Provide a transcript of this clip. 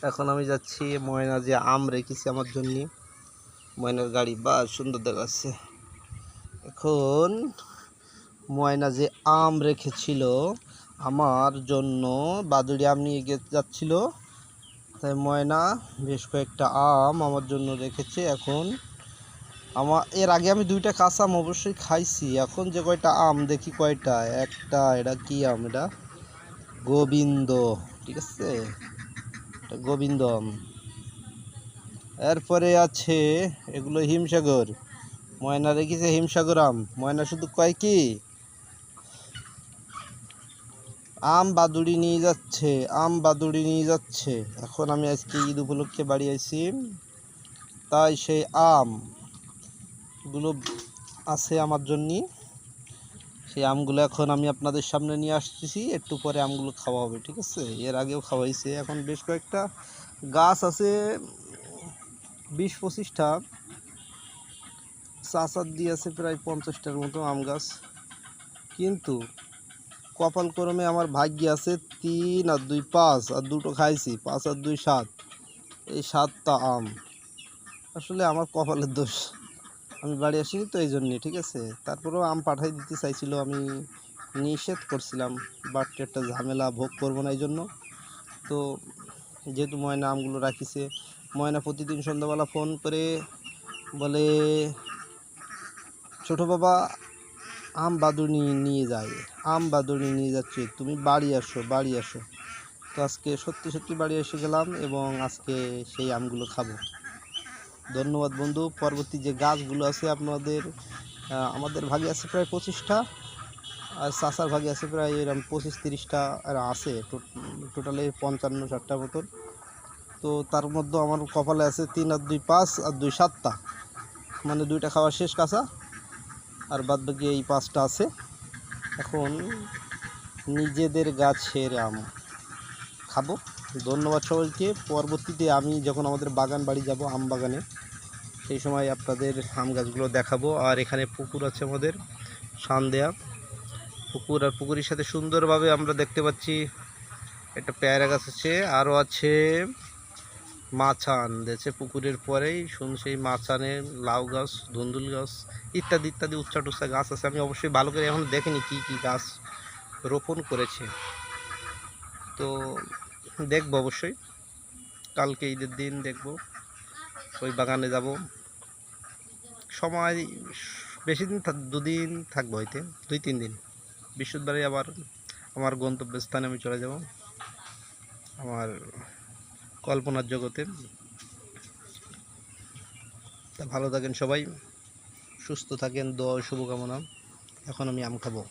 এখন আমি যাচ্ছি ময়না যে আম রেখেছি আমার জন্য, ময়নার গাড়ি বা সুন্দর দেখাচ্ছে। এখন ময়না যে আম রেখেছিল আমার জন্য, বাদুড়ি আম নিয়ে যাচ্ছিল, তাই ময়না বেশ কয়েকটা আম আমার জন্য রেখেছে। এখন এর আগে আমি 2টা কাঁচা আম অবশ্যই খাইছি। এখন যে কয়টা আম দেখি কয়টা, একটা, এটা কি আম, এটা গোবিন্দ, ঠিক আছে, এটা গোবিন্দ আম। এরপরে আছে এগুলো হিমসাগর, ময়না রেখেছে হিমসাগর আম। ময়না শুধু কয় কি আম বাদুড়ি নিয়ে যাচ্ছে, আম বাদুড়ি নিয়ে যাচ্ছে। এখন আমি আজকে ঈদ উপলক্ষে বাড়ি আইছি, তাই সেই আমগুলো আছে আমার জন্য। সেই আমগুলো এখন আমি আপনাদের সামনে নিয়ে আসতেছি, একটু পরে আমগুলো খাওয়া হবে, ঠিক আছে। এর আগেও খাওয়াইছে। এখন বেশ কয়েকটা গাছ আছে, 20-25টা, চাচার দিয়ে আছে প্রায় 50টার মতো আম গাছ। কিন্তু কপাল ক্রমে আমার ভাগ্যে আছে 3 আর 2 5, আর 2টো খাইছি, 5 আর 2 7, এই 7টা আম। আসলে আমার কপালের দোষ, আমি বাড়ি আসিনি তো এই জন্যে, ঠিক আছে। তারপরেও আম পাঠাই দিতে চাইছিল, আমি নিষেধ করছিলাম, বাট একটা ঝামেলা ভোগ করবো না এই জন্য। তো যেহেতু ময়না আমগুলো রাখিছে, ময়না প্রতিদিন সন্ধ্যাবেলা ফোন করে বলে, ছোটো বাবা আম বাদুড়ি নিয়ে যায়, আম বাদুড়ি নিয়ে যাচ্ছে, তুমি বাড়ি আসো, বাড়ি আসো। তো আজকে সত্যি সত্যি বাড়ি এসে গেলাম এবং আজকে সেই আমগুলো খাবো। ধন্যবাদ বন্ধু। পরবর্তী যে গাছগুলো আছে আপনাদের, আমাদের ভাগে আছে প্রায় 25টা, আর চাচার ভাগে আছে প্রায় এরকম 25-30টা আছে, টোটালে 55-60টা মতন। তো তার মধ্যে আমার কপালে আছে 3 আর 2 5 আর 2 7টা, মানে 2টা খাওয়া শেষ কাঁচা, আর বাদ বাকি এই 5টা আছে। এখন নিজেদের গাছের আম খাবো। ধন্যবাদ সবাইকে। পরবর্তীতে আমি যখন আমাদের বাগান বাড়ি যাব, আম বাগানে, সেই সময় আপনাদের আম গাছগুলো দেখাবো। আর এখানে পুকুর আছে আমাদের, শান দেয়া পুকুর, আর পুকুরের সাথে সুন্দরভাবে আমরা দেখতে পাচ্ছি একটা পেয়ারা গাছ আছে, আরও আছে মাছান দিয়েছে পুকুরের পরেই, সেই মাছানে লাউ গাছ, ধুন্দুল গাছ, ইত্যাদি ইত্যাদি উচ্চা টুচ্চা গাছ আছে। আমি অবশ্যই ভালো করে এখন দেখিনি কি কি গাছ রোপণ করেছে, তো দেখবো অবশ্যই। কালকে ঈদের দিন দেখবো, ওই বাগানে যাব। সময় বেশি দিন, 2 দিন থাকবো, হইতে 2-3 দিন। বৃহস্পতিবারে আবার আমার গন্তব্যস্থানে আমি চলে যাব, আমার কল্পনার জগতে। তা ভালো থাকেন সবাই, সুস্থ থাকেন, দোয়া শুভকামনা। এখন আমি আম খাবো।